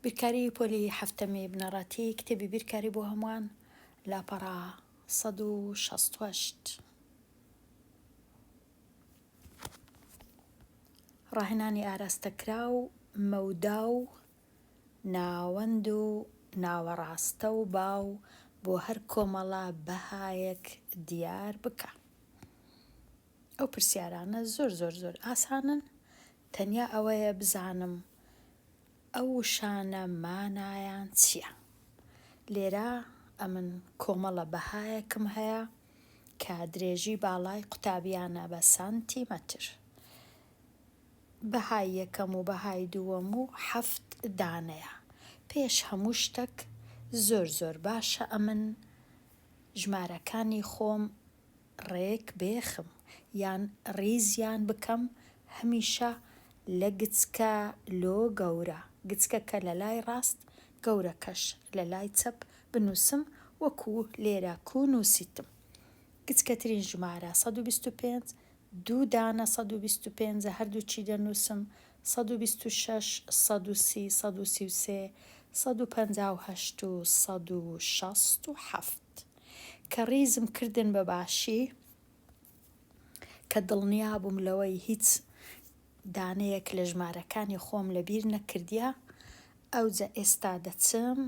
بیرکاری پۆلی هەفتەمی بنەڕەتی کتێبی بیرکاری بۆ هەمووان لاپەڕا 168. ڕاهێنانی ئاراستەکرا و مەودا و ناوەند و ناوەڕاستە و باو بۆ هەر کۆمەڵە بەهایەک دیار بکە. ئەو پرسیارانە زۆر ئاسانن، تەنیا ئەوەیە بزانم ئەو شانە مانایان چییە. لێرە ئەمن کۆمەڵە بەهایەکم هەیە کە درێژی باڵای قوتابیانە بە سانتیمەتر. بەهای یەکەم و بەهای دووەم و 7 دانەیە. پێش هەموو شتێک زۆر باشە ئەمن ژمارەکانی خۆم ڕێک بێخم یان ڕیزیان بکەم هەمیشە لە گچکە لۆ گەورە، گچکەکە لە لای ڕاست گەورەکەش لە لای چەپ بنووسم وەکو لێرە کو نووسیتم. گچکەترین ژمارە 125، دوو دانە 125 هەردووچی دەنووسم، 126 130 133 158 و 167 کە ڕیزم کردن بە باشی کە دڵنیا بووم لەوەی هیچ دانەیەک لە ژمارەکانی خۆم لەبیر نەکردیە. ئەوجا ئێستا دەچم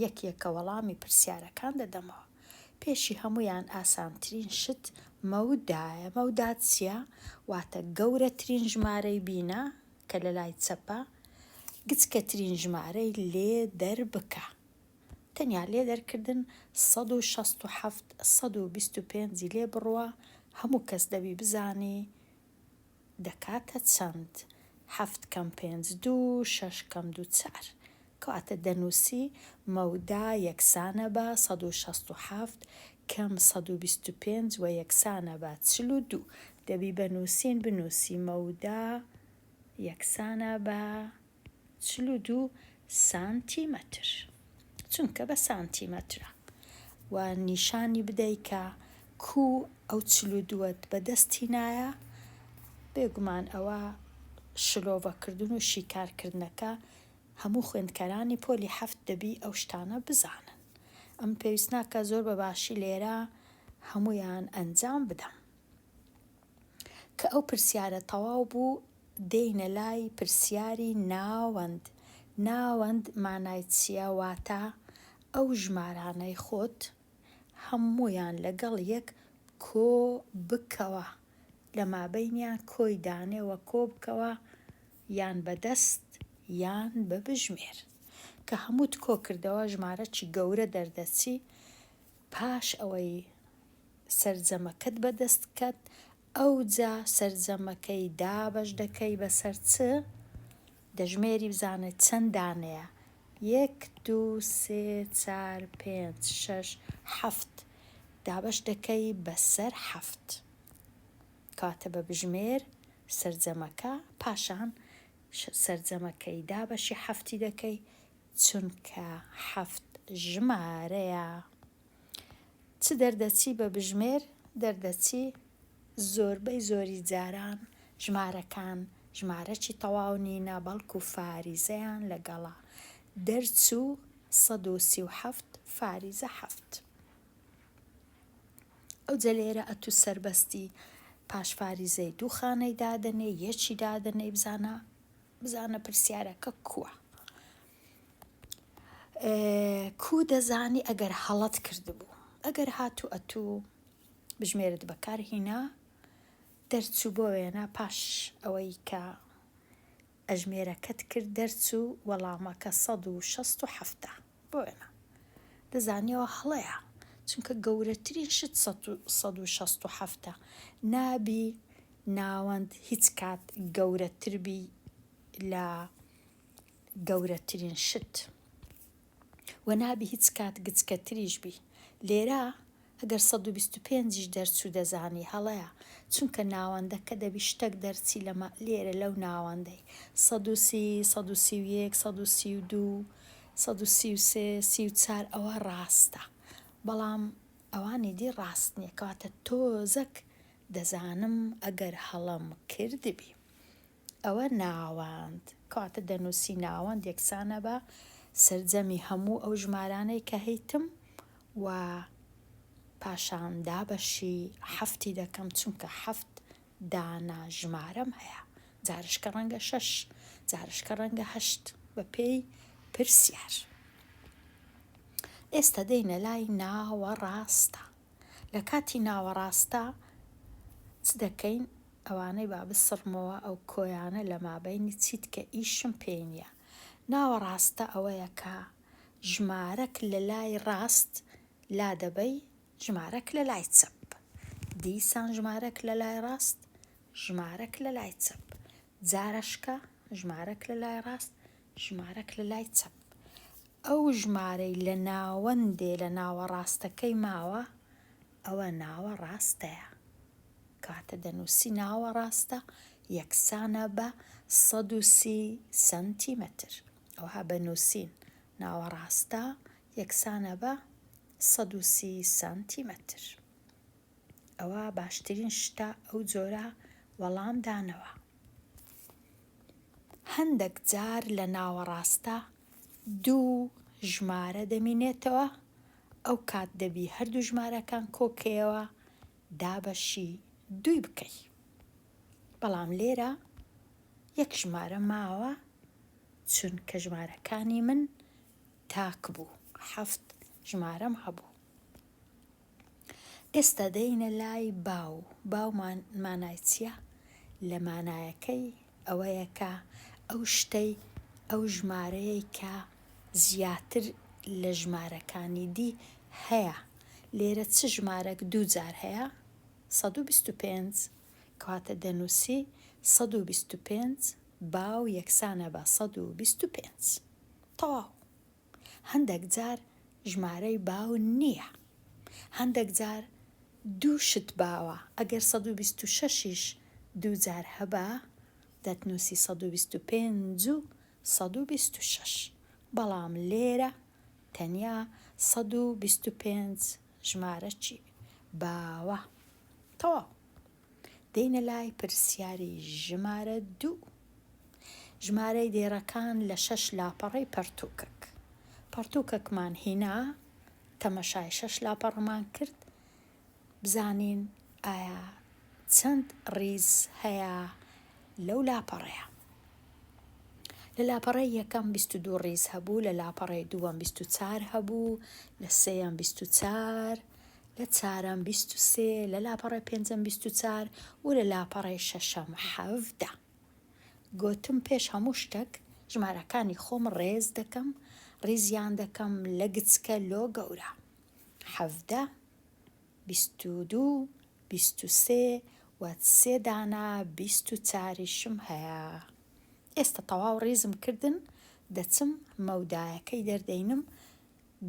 یەکێکە وەڵامی پرسیارەکان دەدەمەوە. پێشی هەمویان ئاسانترین شت مەودایە. مەودا چییە؟ واتە گەورەترین ژمارەی بینە کە لە لای چەپە، گچکەترین ژمارەی لێ دەربکە. تەنیا لێ دەرکردن 167 125 لێ بڕوە، هەموو کەس دەبی بزانی دەکاتە چەند. 7 کەم 5 2 6 کەم 2 4 کەواتە دەنووسی مەودا یەکسانە بە 167 کەم 125 و یەکسانە بە 42. دەبی بنووسی مەودا یەکسانە بە 42 سانتیمەتر، چونکە بە سانتیمەترە. و نیشانی بدەی کە کو ئەو 42 بەدەستی نایە. بێگومان ئەوە شلۆڤەکردن و شیکارکردنەکە هەموو خوێندکارانی پۆلی 7 دەبی ئەو شتانە بزانن. ئەم پێویست ناکە زۆر بەباشی لێرە هەمویان ئەنجام بدەم. کە ئەو پرسیارە تەواو بوو دێینە لای پرسیاری ناوەند. ناوەند مانای چییە؟ واتە ئەو ژمارانەی خۆت هەمویان لەگەڵ یەک کۆ بکەوە، لە مابەینیان کۆی دانێەوە کۆ بکەوە، یان بەدەست یان بە بژمێر. کە هەمووت کۆ کردەوە ژمارەی گەورە دەردەچی. پاش ئەوەی سەرجەمەکەت بەدەست کەت ئەوجا سەرجەمەکەی دابەش دەکەی بەسەر چ؟ دەژمێری بزانێت چەند دانەیە. 1 2 3 4 5 6 7 دابەش دەکەی بەسەر 7 کاتە بە بژمێر سەرجەمەکە، پاشان سەرجەمەکەی دابەشی 7 دەکەی چونکە 7 ژمارەیە. چ دەردەچی بە بژمێر؟ دەردەچی زۆربەی زۆری جاران ژمارەکان ژمارەی تەواو نینە بەڵکو فاریزەیان لەگەڵا. دەرچوو 137 فاریزە 7. ئەوجا لێرە ئەتو سەربەستی پاش فاریزەی دوو خانەی دادەنێ یەکی دادەنێ بزانە پرسیارەکە کووە. کو دەزانی ئەگەر هەڵەت کردبوو، ئەگەر هاتوو ئەتوو بژمێرت بەکارهێنا دەرچوو بۆ وێنە پاش ئەوەی کە ئەژمێرەکەت کرد دەرچوو وەڵامەکە 167 بۆ وێنە دەزانیەوە هەڵەیە، چونکە گەورەترین شت 167. نابی ناوەند هیچ کات گەورەتربی لە گەورەترین شت و نابی هیچ کات گچکەتریش بی. لێرە ئەگەر 125 دەرچوو دەزانی هەڵەیە، چونکە ناوەندەکە دەبی شتێک دەرچی لەمە لێرە لەو ناوەندەی 130 131 132 133 34 ئەوە ڕاستە، بەڵام ئەوانی دی ڕاست نییە. کەواتە تۆزەک دەزانم ئەگەر هەڵەم کردبی. ئەوە ناوەند، کەواتە دەنووسی ناوەند یەکسانە بە سەرجەمی هەموو ئەو ژمارانەی کە هەیتم و پاشان دابەشی 7 دەکەم چونکە 7 دانا ژمارەم هەیە، جارشکە ڕەنگە 6، جارشکە ڕەنگە 8 بە پێی پرسیار. ئێستا دێینە لای ناوەڕاستە. لە کاتی ناوەڕاستە چ دەکەین؟ ئەوانەی با بسڕمەوە ئەو کۆیانە لە مابەینی چیت کە ئیشم پێی نییە. ناوەڕاستە ئەوەیە کە ژمارەک لە لای ڕاست لا دەبەی ژمارەک لە لای چەپ. دیسان ژمارەک لە لای ڕاست، ژمارەک لە لای چەپ. جارەشکە ژمارەک لە لای ڕاست، ژمارەک لە لای چەپ. ئەو ژمارەی لە ناوەندێ لە ناوەڕاستەکەی ماوە ئەوە ناوەڕاستەیە. کاتە دەنووسی ناوەڕاستە یەکسانە بە 130 سنتیمەتر. ئەوها بەنووسین ناوەڕاستە یەکسانە بە 130 سانتیمەتر. ئەوە باشترین شتە ئەو جۆرە وەڵام دانەوە. هەندێک جار لە ناوەڕاستە دوو ژمارە دەمینێتەوە، ئەو کات دەبی هەردوو ژمارەکان کۆکەیەوە دابەشی 2 بکەی. بەڵام لێرە یەک ژمارە ماوە چونکە ژمارەکانی من تاک بوو، 7 ژمارەم هەبوو. ئێستا دەینە لای باو. باو مانای چییە؟ لە مانایەکەی ئەوەیە کە ئەو شتەی ئەو ژمارەیەی کە زیاتر لە ژمارەکانی دی هەیە. لێرە چ ژمارەک 2 جار هەیە؟ 125. کەواتە دەنووسی 125 باو یەکسانە بە 125. تەواو. هەندێک جار ژمارەی باو نییە. هەندێک جار دوو شت باوە. ئەگەر 126ش 2 جار هەبە دەتنووسی 125 و 126. بەڵام لێرە تەنیا 125 ژمارە چی؟ باوە. تەواو. دێینە لای پرسیاری ژمارە 2. ژمارەی دێڕەکان لە 6 لاپەڕەی پەرتووکەک. پەرتووکەکمان هینا، تەمەشای 6 لاپەڕمان کرد، بزانین ئایا چەند ڕیز هەیە لەو لاپەڕەیە. لە لاپەڕەی یەکەم 22 ڕیز هەبوو، لە لاپەڕەی دووەم 24 هەبوو، لە سێیەم 24، لە چارەم 23، لە لاپەڕەی پێنجەم 24 و لە لاپەڕەی شەشەم 17. گۆتم پێش هەموو شتێک ژمارەکانی خۆم ڕێز دەکەم، ڕیزیان دەکەم لە گچکە لۆ گەورە. 17، 22، 23 و 3 دانا 24شم هەیە. ئێستا تەواو ڕیزم کردن، دەچم مەودایەکەی دەردەینم،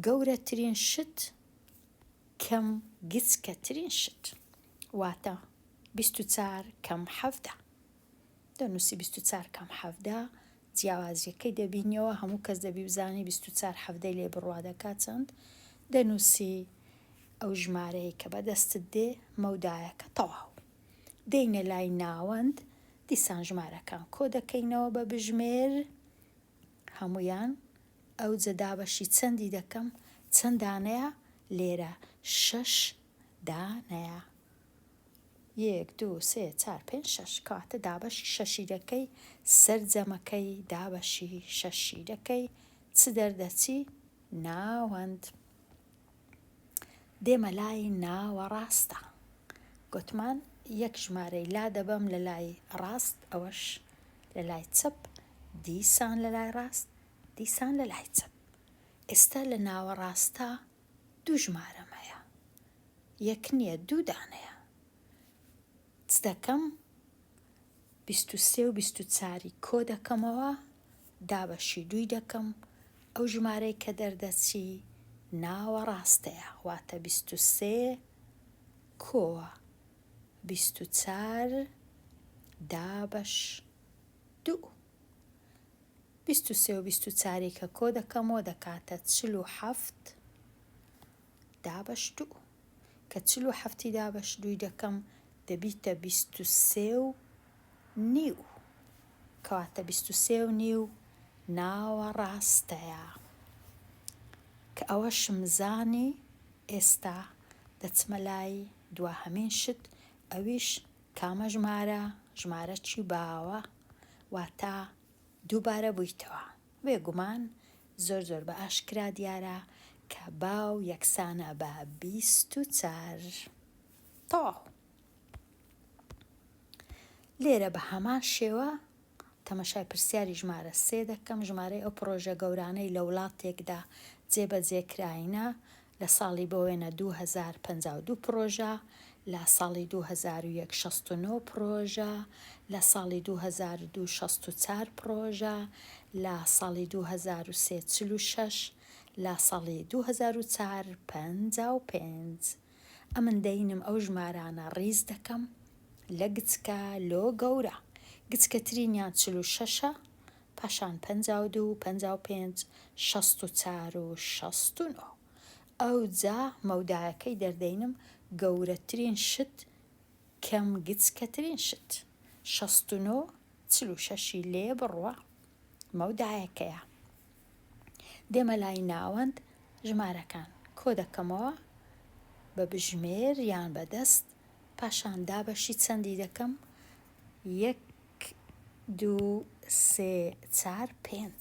گەورەترین شت کەم گچکەترین شت، واتە 24 کەم 17. دەنووسی 24 کەم 17، جیاوازیەکەی دەبینیەوە، هەموو کەس دەبی بزانی 24 17 لێ بڕوا دەکات چەند. دەنووسی ئەو ژمارەیە کە بەدەستت دێ، مەودایەکە تەواو. دێینە لای ناوەند، دیسان ژمارەکان کۆ دەکەینەوە بە بژمێر، هەمویان ئەو جەدابەشی چەندی دەکەم، چەند دانەیە؟ لێرە 6 دانەیە. 1 2 3 4 5 6. کاتە دابەشی 6 دەکەی، سەرجەمەکەی دابەشی 6 دەکەی، چ دەردەچی؟ ناوەند. دێمە لای ناوەڕاستە. گوتمان یەک ژمارەی لا دەبەم لە لای ڕاست، ئەوەش لە لای چەپ، دیسان لە لای ڕاست، دیسان لە لای چەپ. ئێستا لە ناوەڕاستە دوو ژمارەم هەیە، یەک نییە، 2 دانەیە. چ دەکەم؟ 23 و 24 کۆ دەکەمەوە، دابەشی 2 دەکەم، ئەو ژمارەی کە دەردەچی ناوەڕاستەیە، واتە 23 کۆوە 24 دابەش 2. 23 و 24 کە کۆ دەکەمەوە دەکاتە 47 دابەش 2. کە 47 دابەش 2 دەکەم دەبیتە 23 و نیو، کەواتە 23 و نیو ناوەڕاستەیە. کە ئەوەشم زانی ئێستا دەچمە لای دواهەمین شت، ئەویش کامە ژمارە چی باوە، واتە دووبارە بوویتەوە. بێگومان زۆر بە ئاشکرا دیارە کە باو یەکسانە بە 24. تەواو. لێرە بە هەمان شێوە تەمەشای پرسیاری ژمارە 3 دەکەم. ژمارەی ئەو پرۆژە گەورانەی لە وڵاتێکدا جێبەجێکراینە لە ساڵی بۆوێنە 2052 پرۆژە، لە ساڵی 2001 69 پرۆژە، لە ساڵی 2002 64 پرۆژە، لە ساڵی 2003 46، لە ساڵی 2004 55. ئەمن دەینم ئەو ژمارانە ڕیز دەکەم لە گچکە لۆ گەورە. گچکەترینیان 46، پاشان 52 55 64 و 69. ئەو جا مەودایەکەی دەردەینم گەورەترین شت کەم گچکەترین شت 69 46 لێ بڕوە مەودایەکەیە. دێمە لای ناوەند ژمارەکان کۆ دەکەمەوە بە بژمێر یان بەدەست، پاشان دابەشی چەندی دەکەم 1 2 3 4 5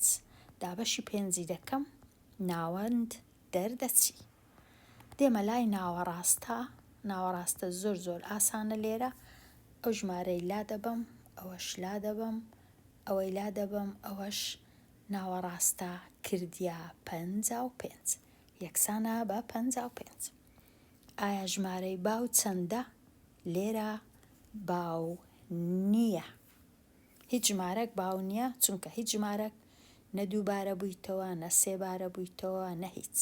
دابەشی 5 دەکەم، ناوەند دەردەچی. دێمە لای ناوەڕاستە زۆر ئاسانە. لێرە ئەو ژمارەی لا دەبەم، ئەوەش لا دەبەم، ئەوەی لا دەبەم، ئەوەش ناوەڕاستە کردیا 55 یەکسانە بە 55. ئایا ژمارەی باو چەندە؟ لێرە باو نییە. هیچ ژمارەك باو نییە، چونکە هیچ ژمارەك نە دووبارە بوویتەوە، نە سێبارە بوویتەوە، نە هیچ.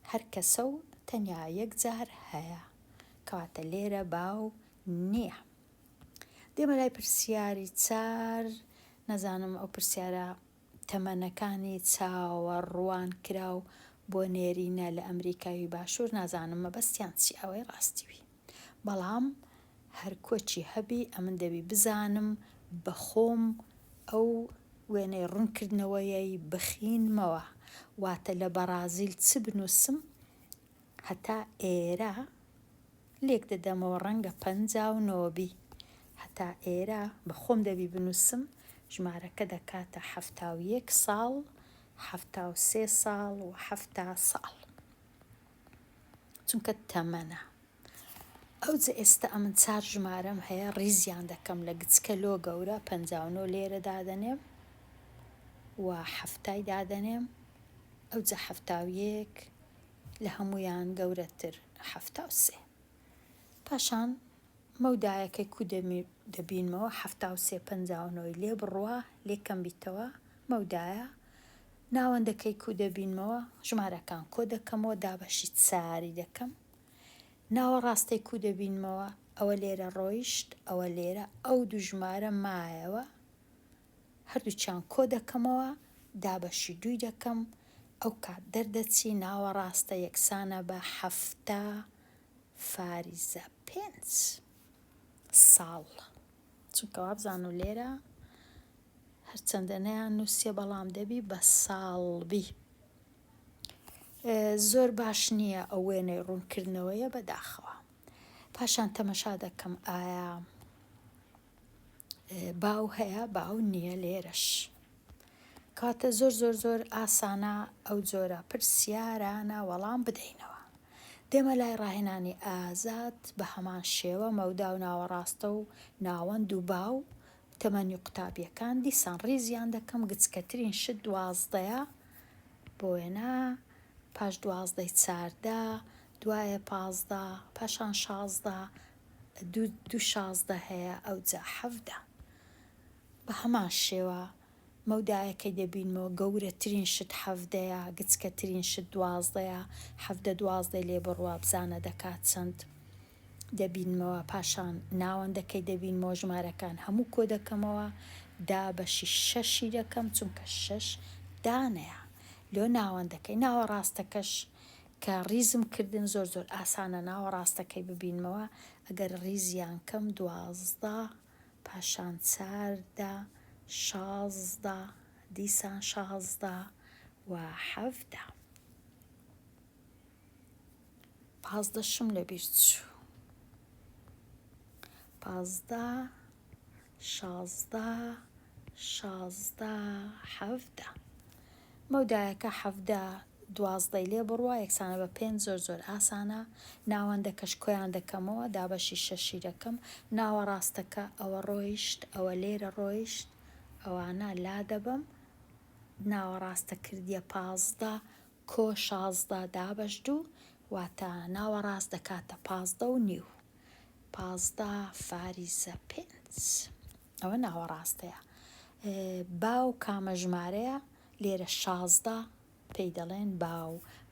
هەر کەسە و تەنیا یەکجار هەیە، کەواتە لێرە باو نییە. دێمە لای پرسیاری 4. نەزانم ئەو پرسیارە تەمەنەکانی چاوەڕوان کراو بۆ نێرینە لە ئەمریکاوی باشوور، نازانم مەبەستیان چی، ئەوەی ڕاستیوی. بەڵام هەر کۆچی هەبی ئەمن دەبی بزانم بەخۆم ئەو وێنەی ڕوونکردنەوەیەی بخینمەوە. واتە لە بەرازیل چ بنووسم هەتا ئێرە لێک دەدەمەوە، ڕەنگە 59 بی. هەتا ئێرە بەخۆم دەبی بنووسم، ژمارەکە دەکاتە 71 ساڵ، 73 ساڵ و 70 ساڵ، چونکە تەمەنە. ئەوجا ئێستا ئەمن 4 ژمارەم هەیە، ڕیزیان دەکەم لە گچکە لۆ گەورە. 59 لێرە دادەنێم و 70 دادەنێم، ئەوجا 71 لە هەمویان گەورەتر 73. پاشان مەودایەکەی کو دەبینمەوە 73 59 لێ بڕوە لێکەم بیتەوە مەودایە. ناوەندەکەی کو دەبینمەوە، ژمارەکان کۆ دەکەمەوە، دابەشی 4 دەکەم. ناوەڕاستەی کو دەبینمەوە، ئەوە لێرە ڕۆیشت، ئەوە لێرە، ئەو دوو ژمارە مایەوە، هەردووچیان کۆ دەکەمەوە، دابەشی 2 دەکەم. ئەو کات دەردەچی ناوەڕاستە یەکسانە بە 7.5 ساڵ، چونکە وابزان و لێرە هەرچەندە نەیان نووسیە بەڵام دەبی بە ساڵبی. زۆر باش نییە ئەو وێنەی ڕوونکردنەوەیە بەداخەوە. پاشان تەمەشا دەکەم ئایا باو هەیە، باو نییە لێرەش. کاتە زۆر ئاسانە ئەو جۆرە پرسیارانە وەڵام بدەینەوە. دێمە لای ڕاهێنانی ئازاد بە هەمان شێوە مەودا و ناوەڕاستە و ناوەند و باو تەمەنی قوتابیەکان دیسان ڕیزیان دەکەم. گچکەترین شت 12ە، بۆ وێنە پاش 12ی 14، دوایە 15، پاشان 16، دوو 16 هەیە، ئەوجا 17. بە هەمان شێوە مەودایەکەی دەبینمەوە، گەورەترین شت 17ەیە، گچکەترین شت 12ەیە، 17 12 لێ بڕوە بزانە دەکات چەند دەبینمەوە. پاشان ناوەندەکەی دەبینمەوە، ژمارەکان هەموو کۆ دەکەمەوە، دابەشی 6 دەکەم، چونکە 6 دانەیە لۆ ناوەندەکەی. ناوەڕاستەکەش کە ڕیزم کردن زۆر ئاسانە ناوەڕاستەکەی ببینمەوە. ئەگەر ڕیزیان کەم 12، پاشان 14، 16، دیسان 16 و 17. 15 لە بیر چوو. 15 16 16 17 مەودایەکە 17 12 لێ بڕوە یەکسانە بە 5 زۆر ئاسانە. ناوەندەکەش کۆیان دەکەمەوە دابەشی 6 دەکەم. ناوە ڕاستەکە ئەوە ڕۆیشت ئەوە لێرە ڕۆیشت ئەوانە لا دەبم. ناوە ڕاستە کردیە 15 کۆ 16 دابەش دوو واتە ناوە ڕاست دەکاتە 15.5. 15 فاریزە 5 ئەوە ناوە ڕاستەیە. باو کامە ژمارەیە لێرە 16 پێی دەڵێن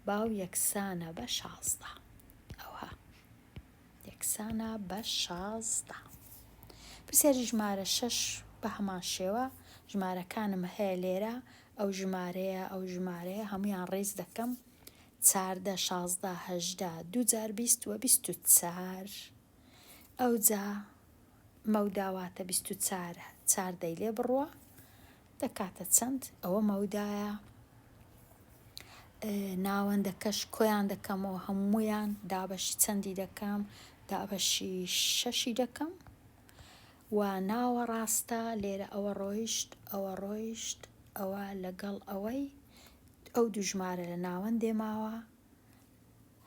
باو یەکسانە بە 16 ئەوها یەکسانە بە 16. پرسیاری ژمارە 6 بە هەمان شێوە ژمارەکانم هەیە لێرە ئەو ژمارەیە هەمویان ڕێز دەکەم 14 16 18 2 20 و 24 ئەوجا مەوداواتە 24 چاردەی لێ بڕوە دەکاتە چەند ئەوە مەودایە. ناوەندەکەش کۆیان دەکەمەوە هەمویان دابەشی چەندی دەکەم دابەشی 6 دەکەم و ناوە ڕاستە لێرە ئەوە ڕۆیشت ئەوە لەگەڵ ئەوەی ئەو دوو ژمارە لە ناوەندێ ماوە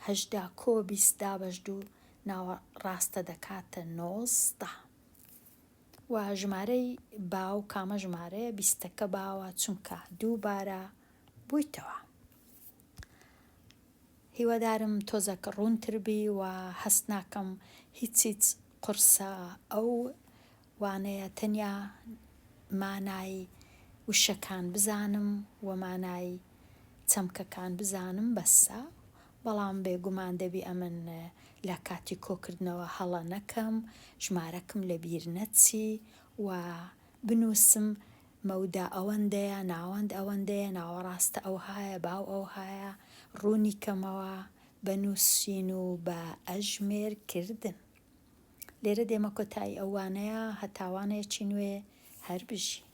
18 کۆ 20 دابەش دوو ناوە ڕاستە دەکاتە 19 و ژمارەی باو کامە ژمارەیە 20ەکە باوە چونکە دووبارە بوویتەوە. هیوادارم تۆزەکە ڕوونتر بی و هەست ناکەم هیچ قورسە ئەو وانەیە تەنیا مانای وشەکان بزانم و مانای چەمکەکان بزانم بەسە، بەڵام بێگومان دەبی ئەمن لە کاتی کۆکردنەوە هەڵە نەکەم ژمارەکەم لە بیر نەچی و بنووسم مەودا ئەوەندەیە ناوەند ئەوەندەیە ناوەڕاستە ئەو هایە باو ئەو هایە ڕوونی کەمەوە بەنووسین و بە ئەژمێرکردن. لێرە دێمە کۆتایی ئەوانەیە هەتاوانەیەکی نوێ هەر بژی.